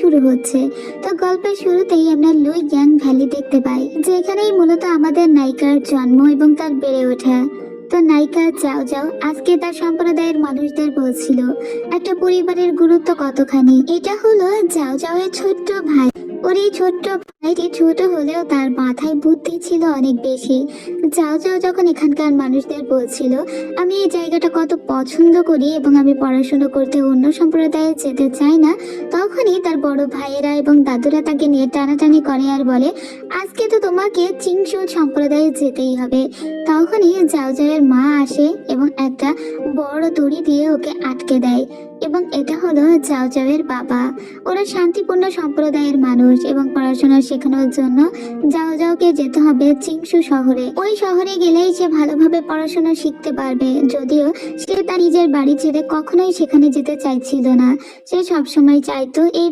শুরু হচ্ছে। তো গল্পের শুরুতেই আমরা লুই ইয়াং ভ্যালি দেখতে পাই, যেখানেই মূলত আমাদের নায়িকার জন্ম এবং তার বেড়ে ওঠা। তো নায়িকা যাও যাও আজকে তার সম্প্রদায়ের মানুষদের বলছিল একটা পরিবারের গুরুত্ব কতখানি। এটা হলো যাও যাও এর ছোট্ট ভাই। ওর এই ছোট্ট ভাইটি ছোট হলেও তার মাথায় বুদ্ধি ছিল অনেক বেশি। যাও যাও যখন এখানকার মানুষদের বলছিল আমি এই জায়গাটা কত পছন্দ করি এবং আমি পড়াশোনা করতে অন্য সম্প্রদায়ে যেতে চাই না, তখনই তার বড় ভাইয়েরা এবং দাদুরা তাকে নিয়ে টানাটানি করে আর বলে আজকে তো তোমাকে চিংসু সম্প্রদায়ে যেতেই হবে। তখনই যাও যাওয়ের মা আসে এবং একটা বড় দড়ি দিয়ে ওকে আটকে দেয়। এবং এটা হলো যাও যাওয়ের বাবা। ওরা শান্তিপূর্ণ সম্প্রদায়ের মানুষ এবং পড়াশোনা শেখানোর জন্য যাও যাওকে যেতে হবে চিংসু শহরে। ওই শহরে গেলেই সে ভালোভাবে পড়াশোনা শিখতে পারবে, যদিও সে তার নিজের বাড়ি ছেড়ে কখনোই সেখানে যেতে চাইছিল না। সে সবসময় চাইতো এই